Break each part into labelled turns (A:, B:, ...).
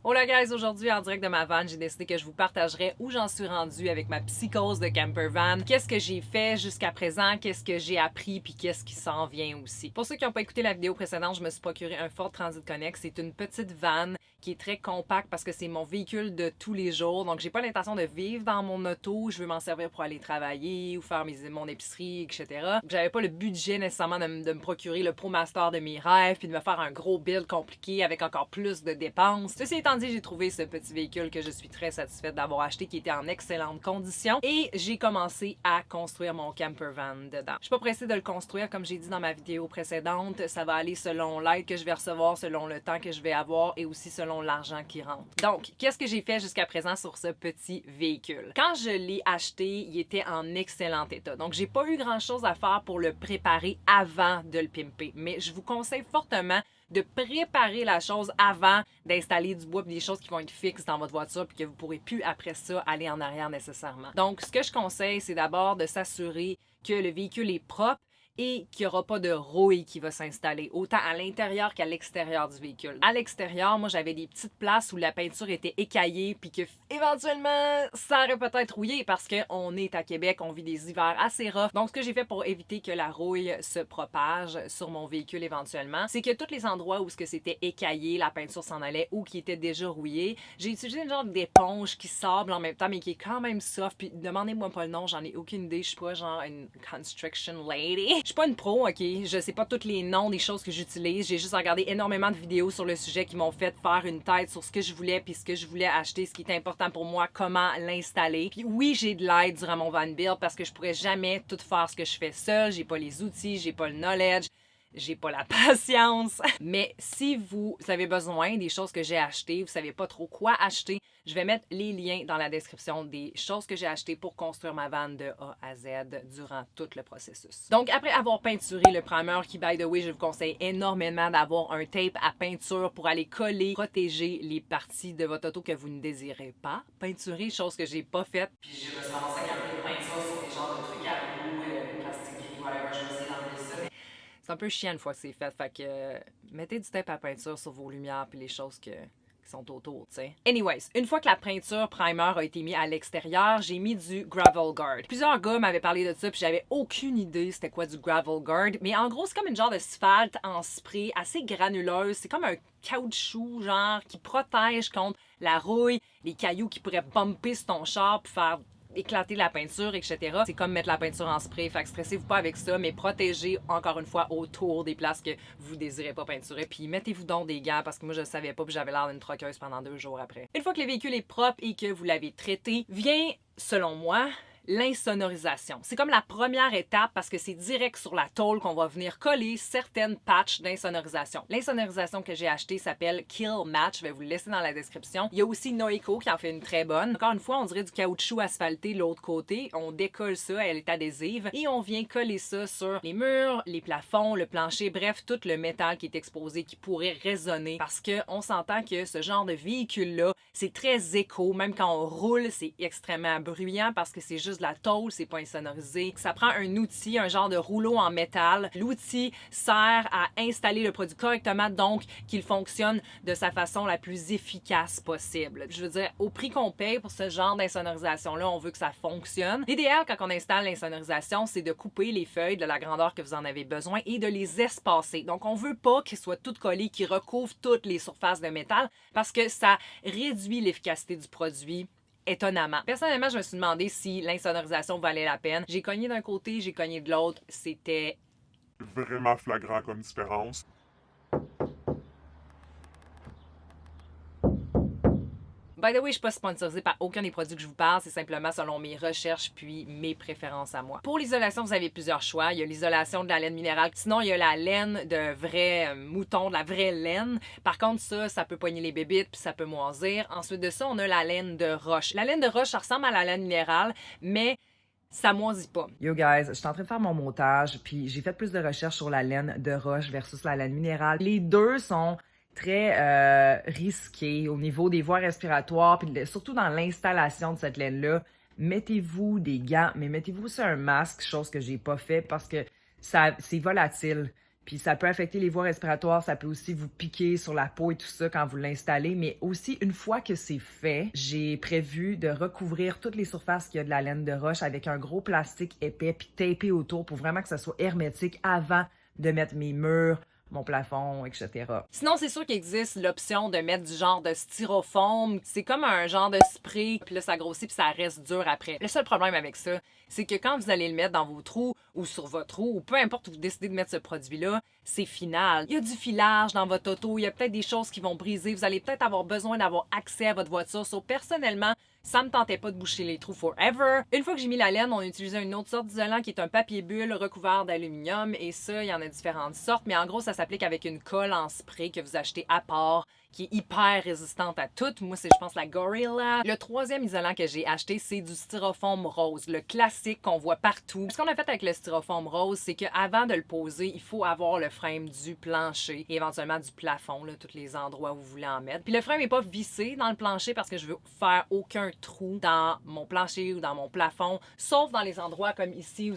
A: Hola guys, aujourd'hui en direct de ma van, j'ai décidé que je vous partagerais où j'en suis rendue avec ma psychose de camper van, qu'est-ce que j'ai fait jusqu'à présent, qu'est-ce que j'ai appris, puis qu'est-ce qui s'en vient aussi. Pour ceux qui n'ont pas écouté la vidéo précédente, je me suis procuré un Ford Transit Connect. C'est une petite van qui est très compacte parce que c'est mon véhicule de tous les jours. Donc j'ai pas l'intention de vivre dans mon auto, je veux m'en servir pour aller travailler ou faire mon épicerie, etc. Donc, j'avais pas le budget nécessairement de me procurer le ProMaster de mes rêves puis de me faire un gros build compliqué avec encore plus de dépenses. Ceci étant dit, j'ai trouvé ce petit véhicule que je suis très satisfaite d'avoir acheté, qui était en excellente condition, et j'ai commencé à construire mon camper van dedans. Je suis pas pressée de le construire, comme j'ai dit dans ma vidéo précédente. Ça va aller selon l'aide que je vais recevoir, selon le temps que je vais avoir et aussi selon l'argent qui rentre. Donc, qu'est-ce que j'ai fait jusqu'à présent sur ce petit véhicule? Quand je l'ai acheté, il était en excellent état. Donc, j'ai pas eu grand-chose à faire pour le préparer avant de le pimper. Mais je vous conseille fortement de préparer la chose avant d'installer du bois et des choses qui vont être fixes dans votre voiture puis que vous pourrez plus après ça aller en arrière nécessairement. Donc, ce que je conseille, c'est d'abord de s'assurer que le véhicule est propre et qu'il n'y aura pas de rouille qui va s'installer, autant à l'intérieur qu'à l'extérieur du véhicule. À l'extérieur, moi, j'avais des petites places où la peinture était écaillée puis que éventuellement, ça aurait peut-être rouillé parce qu'on est à Québec, on vit des hivers assez rough. Donc, ce que j'ai fait pour éviter que la rouille se propage sur mon véhicule éventuellement, c'est que tous les endroits où c'était écaillé, la peinture s'en allait ou qui était déjà rouillé, j'ai utilisé une genre d'éponge qui sable en même temps, mais qui est quand même soft. Puis demandez-moi pas le nom, j'en ai aucune idée. Je suis pas genre une construction lady. Je suis pas une pro, ok? Je sais pas tous les noms des choses que j'utilise. J'ai juste regardé énormément de vidéos sur le sujet qui m'ont fait faire une tête sur ce que je voulais puis ce que je voulais acheter, ce qui est important pour moi, comment l'installer. Puis oui, j'ai de l'aide durant mon van build parce que je pourrais jamais tout faire ce que je fais seule. J'ai pas les outils, j'ai pas le knowledge. J'ai pas la patience. Mais si vous avez besoin des choses que j'ai achetées, vous savez pas trop quoi acheter, je vais mettre les liens dans la description des choses que j'ai achetées pour construire ma van de A à Z durant tout le processus. Donc, après avoir peinturé le primer, qui, by the way, je vous conseille énormément d'avoir un tape à peinture pour aller coller, protéger les parties de votre auto que vous ne désirez pas peinturer, chose que j'ai pas faite. Puis je me suis ramassée avec un peu de peinture sur des genres de trucs à roues, plastique gris, whatever, je vais essayer d'enlever ça. C'est un peu chiant une fois que c'est fait. Fait que mettez du tape à peinture sur vos lumières puis les choses qui sont autour, tu sais. Anyways, une fois que la peinture primer a été mise à l'extérieur, j'ai mis du gravel guard. Plusieurs gars m'avaient parlé de ça puis j'avais aucune idée c'était quoi du gravel guard. Mais en gros, c'est comme une genre de asphalte en spray assez granuleuse. C'est comme un caoutchouc genre qui protège contre la rouille, les cailloux qui pourraient bumper sur ton char puis faire éclater la peinture, etc. C'est comme mettre la peinture en spray. Fait que stressez-vous pas avec ça, mais protégez encore une fois autour des places que vous désirez pas peinturer. Puis mettez-vous donc des gants parce que moi je le savais pas puis j'avais l'air d'une troqueuse pendant 2 jours après. Une fois que le véhicule est propre et que vous l'avez traité, vient, selon moi, l'insonorisation. C'est comme la première étape parce que c'est direct sur la tôle qu'on va venir coller certaines patchs d'insonorisation. L'insonorisation que j'ai achetée s'appelle Kill Match. Je vais vous le laisser dans la description. Il y a aussi Noeco qui en fait une très bonne. Encore une fois, on dirait du caoutchouc asphalté de l'autre côté. On décolle ça, elle est adhésive et on vient coller ça sur les murs, les plafonds, le plancher, bref, tout le métal qui est exposé qui pourrait résonner parce qu'on s'entend que ce genre de véhicule-là, c'est très écho. Même quand on roule, c'est extrêmement bruyant parce que c'est juste de la tôle, c'est pas insonorisé. Ça prend un outil, un genre de rouleau en métal. L'outil sert à installer le produit correctement, donc qu'il fonctionne de sa façon la plus efficace possible. Je veux dire, au prix qu'on paye pour ce genre d'insonorisation-là, on veut que ça fonctionne. L'idéal quand on installe l'insonorisation, c'est de couper les feuilles de la grandeur que vous en avez besoin et de les espacer. Donc, on veut pas qu'ils soient toutes collées, qu'ils recouvrent toutes les surfaces de métal parce que ça réduit l'efficacité du produit étonnamment. Personnellement, je me suis demandé si l'insonorisation valait la peine. J'ai cogné d'un côté, j'ai cogné de l'autre. C'était
B: vraiment flagrant comme différence.
A: By the way, je suis pas sponsorisée par aucun des produits que je vous parle, c'est simplement selon mes recherches puis mes préférences à moi. Pour l'isolation, vous avez plusieurs choix. Il y a l'isolation de la laine minérale. Sinon, il y a la laine de vrai mouton, de la vraie laine. Par contre, ça peut poigner les bébites puis ça peut moisir. Ensuite de ça, on a la laine de roche. La laine de roche, ça ressemble à la laine minérale, mais ça moisit pas.
C: Yo guys, je suis en train de faire mon montage, puis j'ai fait plus de recherches sur la laine de roche versus la laine minérale. Les deux sont très risqués au niveau des voies respiratoires, puis surtout dans l'installation de cette laine-là. Mettez-vous des gants, mais mettez-vous aussi un masque, chose que j'ai pas fait parce que c'est volatile. Puis ça peut affecter les voies respiratoires, ça peut aussi vous piquer sur la peau et tout ça quand vous l'installez. Mais aussi, une fois que c'est fait, j'ai prévu de recouvrir toutes les surfaces qu'il y a de la laine de roche avec un gros plastique épais puis taper autour pour vraiment que ça soit hermétique avant de mettre mes murs, mon plafond, etc.
A: Sinon, c'est sûr qu'il existe l'option de mettre du genre de styrofoam. C'est comme un genre de spray, puis là, ça grossit puis ça reste dur après. Le seul problème avec ça, c'est que quand vous allez le mettre dans vos trous ou sur votre trou, ou peu importe où vous décidez de mettre ce produit-là, c'est final. Il y a du filage dans votre auto, il y a peut-être des choses qui vont briser, vous allez peut-être avoir besoin d'avoir accès à votre voiture. Personnellement, ça me tentait pas de boucher les trous forever. Une fois que j'ai mis la laine, on a utilisé une autre sorte d'isolant qui est un papier bulle recouvert d'aluminium. Et ça, il y en a différentes sortes. Mais en gros, ça s'applique avec une colle en spray que vous achetez à part, qui est hyper résistante à tout. Moi, c'est, je pense, la Gorilla. Le troisième isolant que j'ai acheté, c'est du styrofoam rose, le classique qu'on voit partout. Ce qu'on a fait avec le styrofoam rose, c'est qu'avant de le poser, il faut avoir le frame du plancher et éventuellement du plafond, là, tous les endroits où vous voulez en mettre. Puis le frame n'est pas vissé dans le plancher parce que je veux faire aucun trou dans mon plancher ou dans mon plafond, sauf dans les endroits comme ici où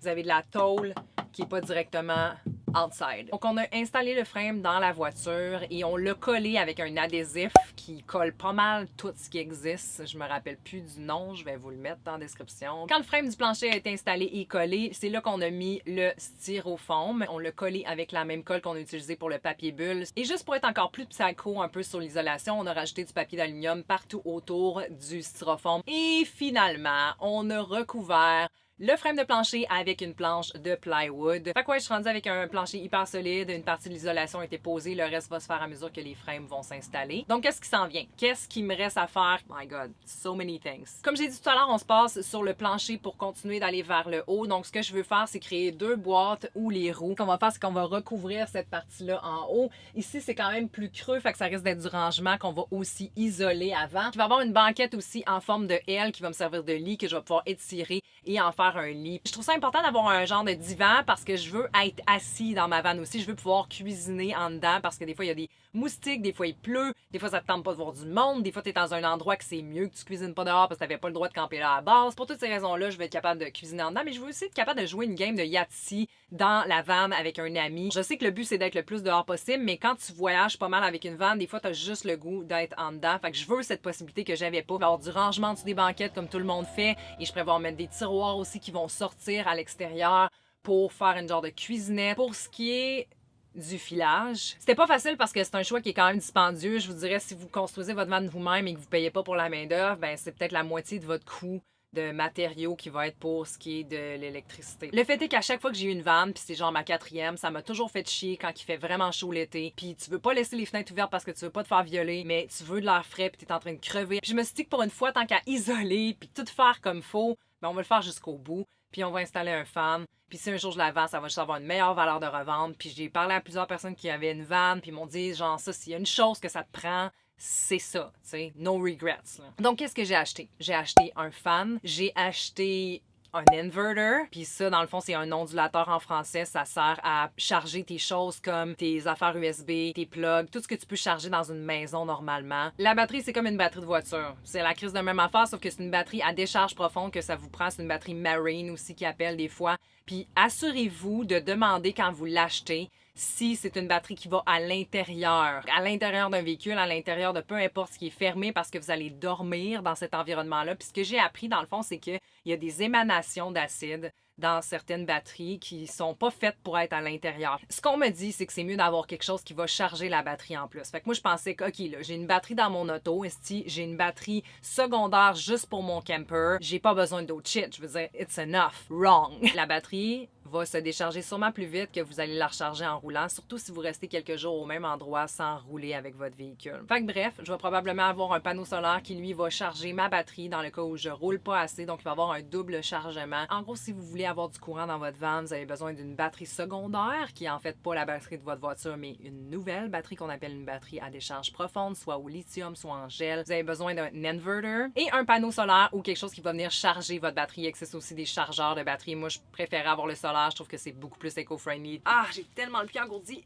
A: vous avez de la tôle qui n'est pas directement outside. Donc, on a installé le frame dans la voiture et on l'a collé avec un adhésif qui colle pas mal tout ce qui existe. Je me rappelle plus du nom, je vais vous le mettre dans la description. Quand le frame du plancher a été installé et collé, c'est là qu'on a mis le styrofoam. On l'a collé avec la même colle qu'on a utilisée pour le papier bulle. Et juste pour être encore plus psycho un peu sur l'isolation, on a rajouté du papier d'aluminium partout autour du styrofoam. Et finalement, on a recouvert le frame de plancher avec une planche de plywood. Fait que ouais, je suis rendue avec un plancher hyper solide. Une partie de l'isolation a été posée. Le reste va se faire à mesure que les frames vont s'installer. Donc, qu'est-ce qui s'en vient? Qu'est-ce qui me reste à faire? My God, so many things. Comme j'ai dit tout à l'heure, on se passe sur le plancher pour continuer d'aller vers le haut. Donc, ce que je veux faire, c'est créer 2 boîtes ou les roues. Ce qu'on va faire, c'est qu'on va recouvrir cette partie-là en haut. Ici, c'est quand même plus creux, fait que ça risque d'être du rangement qu'on va aussi isoler avant. Il va y avoir une banquette aussi en forme de L qui va me servir de lit que je vais pouvoir étirer et en faire un lit. Je trouve ça important d'avoir un genre de divan parce que je veux être assis dans ma vanne aussi. Je veux pouvoir cuisiner en dedans parce que des fois, il y a des moustiques, des fois, il pleut, des fois, ça te tente pas de voir du monde, des fois, tu es dans un endroit que c'est mieux que tu cuisines pas dehors parce que tu n'avais pas le droit de camper là à la base. Pour toutes ces raisons-là, je vais être capable de cuisiner en dedans, mais je veux aussi être capable de jouer une game de Yahtzee dans la vanne avec un ami. Je sais que le but, c'est d'être le plus dehors possible, mais quand tu voyages pas mal avec une vanne, des fois, tu as juste le goût d'être en dedans. Fait que je veux cette possibilité que j'avais pas. Avoir du rangement dessus des banquettes comme tout le monde fait et je prévois mettre des tiroirs aussi qui vont sortir à l'extérieur pour faire une genre de cuisinette. Pour ce qui est du filage, c'était pas facile parce que c'est un choix qui est quand même dispendieux. Je vous dirais, si vous construisez votre vanne vous-même et que vous payez pas pour la main-d'œuvre, ben c'est peut-être la moitié de votre coût de matériaux qui va être pour ce qui est de l'électricité. Le fait est qu'à chaque fois que j'ai eu une vanne, puis c'est genre ma 4e, ça m'a toujours fait chier quand il fait vraiment chaud l'été. Puis tu veux pas laisser les fenêtres ouvertes parce que tu veux pas te faire violer, mais tu veux de l'air frais puis t'es en train de crever. Puis je me suis dit que pour une fois, tant qu'à isoler puis tout faire comme faut, ben on va le faire jusqu'au bout. Puis on va installer un fan. Puis si un jour je la vends, ça va juste avoir une meilleure valeur de revente. Puis j'ai parlé à plusieurs personnes qui avaient une vanne, puis ils m'ont dit genre ça, s'il y a une chose que ça te prend, c'est ça, tu sais, no regrets. Là. Donc, qu'est-ce que j'ai acheté? J'ai acheté un fan, j'ai acheté un inverter, puis ça, dans le fond, c'est un ondulateur en français. Ça sert à charger tes choses comme tes affaires USB, tes plugs, tout ce que tu peux charger dans une maison normalement. La batterie, c'est comme une batterie de voiture. C'est la crise de même affaire, sauf que c'est une batterie à décharge profonde que ça vous prend. C'est une batterie marine aussi qui appelle des fois. Puis assurez-vous de demander quand vous l'achetez si c'est une batterie qui va à l'intérieur d'un véhicule, à l'intérieur de peu importe ce qui est fermé parce que vous allez dormir dans cet environnement-là. Puis ce que j'ai appris dans le fond, c'est qu'il y a des émanations d'acide dans certaines batteries qui sont pas faites pour être à l'intérieur. Ce qu'on me dit, c'est que c'est mieux d'avoir quelque chose qui va charger la batterie en plus. Fait que moi, je pensais que, OK, là, j'ai une batterie dans mon auto, j'ai une batterie secondaire juste pour mon camper, j'ai pas besoin d'autre shit. Je veux dire, it's enough. Wrong. La batterie va se décharger sûrement plus vite que vous allez la recharger en roulant, surtout si vous restez quelques jours au même endroit sans rouler avec votre véhicule. Fait que bref, je vais probablement avoir un panneau solaire qui, lui, va charger ma batterie dans le cas où je roule pas assez, donc il va avoir un double chargement. En gros, si vous voulez avoir du courant dans votre van, vous avez besoin d'une batterie secondaire, qui est en fait pas la batterie de votre voiture, mais une nouvelle batterie qu'on appelle une batterie à décharge profonde, soit au lithium, soit en gel. Vous avez besoin d'un inverter et un panneau solaire ou quelque chose qui va venir charger votre batterie. Il existe aussi des chargeurs de batterie. Moi, je préférais avoir le solaire. Je trouve que c'est beaucoup plus éco-friendly. Ah, j'ai tellement le pied engourdi.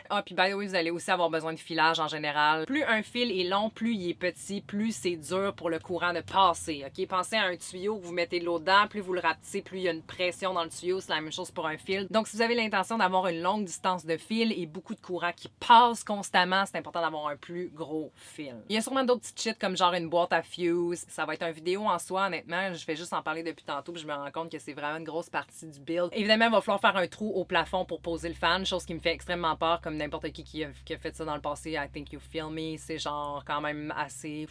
A: Ah, puis by the way, vous allez aussi avoir besoin de filage en général. Plus un fil est long, plus il est petit, plus c'est dur pour le courant de passer, OK? Pensez à un tuyau que vous mettez de l'eau dedans, plus vous le rapetissez, plus il y a une pression dans le tuyau. C'est la même chose pour un fil. Donc, si vous avez l'intention d'avoir une longue distance de fil et beaucoup de courant qui passe constamment, c'est important d'avoir un plus gros fil. Il y a sûrement d'autres petites shit comme genre une boîte à fuse. Ça va être une vidéo en soi, honnêtement. Je vais juste en parler depuis tantôt, puis je me rends compte que c'est vraiment une grosse partie du build. Évidemment, il va falloir faire un trou au plafond pour poser le fan, chose qui me fait extrêmement peur, comme n'importe qui a fait ça dans le passé. I think you feel me. C'est genre quand même assez...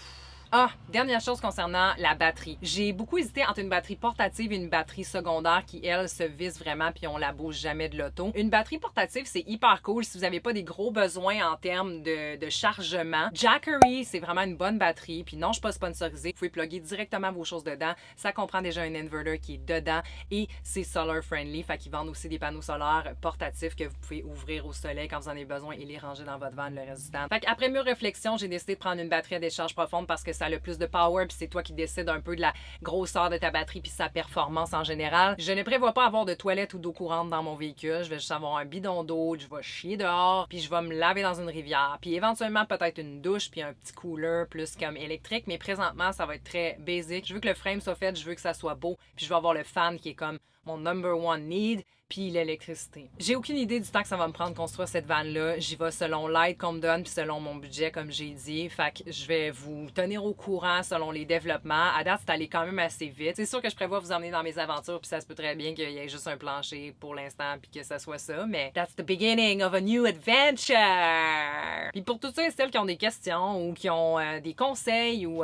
A: Ah, dernière chose concernant la batterie. J'ai beaucoup hésité entre une batterie portative et une batterie secondaire qui, elle, se visse vraiment puis on la bouge jamais de l'auto. Une batterie portative, c'est hyper cool si vous n'avez pas des gros besoins en termes de chargement. Jackery, c'est vraiment une bonne batterie. Puis non, je suis pas sponsorisée. Vous pouvez plugger directement vos choses dedans. Ça comprend déjà un inverter qui est dedans et c'est solar friendly. Fait qu'ils vendent aussi des panneaux solaires portatifs que vous pouvez ouvrir au soleil quand vous en avez besoin et les ranger dans votre van le reste du temps. Fait qu'après mûre réflexion, j'ai décidé de prendre une batterie à décharge profonde parce que ça a le plus de power, puis c'est toi qui décides un peu de la grosseur de ta batterie puis sa performance en général. Je ne prévois pas avoir de toilette ou d'eau courante dans mon véhicule. Je vais juste avoir un bidon d'eau, je vais chier dehors, puis je vais me laver dans une rivière. Puis éventuellement, peut-être une douche, puis un petit cooler plus comme électrique, mais présentement, ça va être très basic. Je veux que le frame soit fait, je veux que ça soit beau, puis je veux avoir le fan qui est comme mon number one need, puis l'électricité. J'ai aucune idée du temps que ça va me prendre construire cette van-là. J'y vais selon l'aide qu'on me donne puis selon mon budget, comme j'ai dit. Fait que je vais vous tenir au courant selon les développements. À date, c'est allé quand même assez vite. C'est sûr que je prévois vous emmener dans mes aventures puis ça se peut très bien qu'il y ait juste un plancher pour l'instant puis que ça soit ça, mais that's the beginning of a new adventure! Puis pour tous ceux et celles qui ont des questions ou qui ont des conseils ou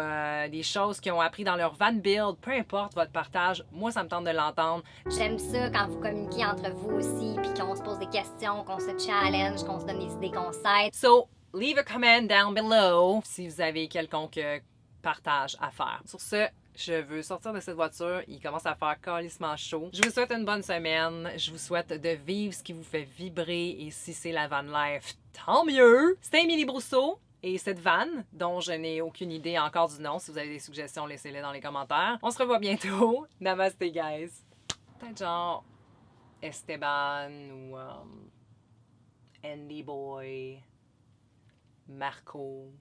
A: des choses qu'ils ont appris dans leur van build, peu importe votre partage, moi, ça me tente de l'entendre.
D: J'aime ça quand vous communiquez entre vous aussi, puis qu'on se pose des questions, qu'on se challenge, qu'on se donne des idées, conseils.
A: So, leave a comment down below si vous avez quelconque partage à faire. Sur ce, je veux sortir de cette voiture. Il commence à faire calissement chaud. Je vous souhaite une bonne semaine. Je vous souhaite de vivre ce qui vous fait vibrer. Et si c'est la van life, tant mieux! C'était Émilie Brousseau. Et cette vanne, dont je n'ai aucune idée encore du nom, si vous avez des suggestions, laissez-les dans les commentaires. On se revoit bientôt. Namaste, guys. Peut-être genre Esteban ou Andy Boy, Marco.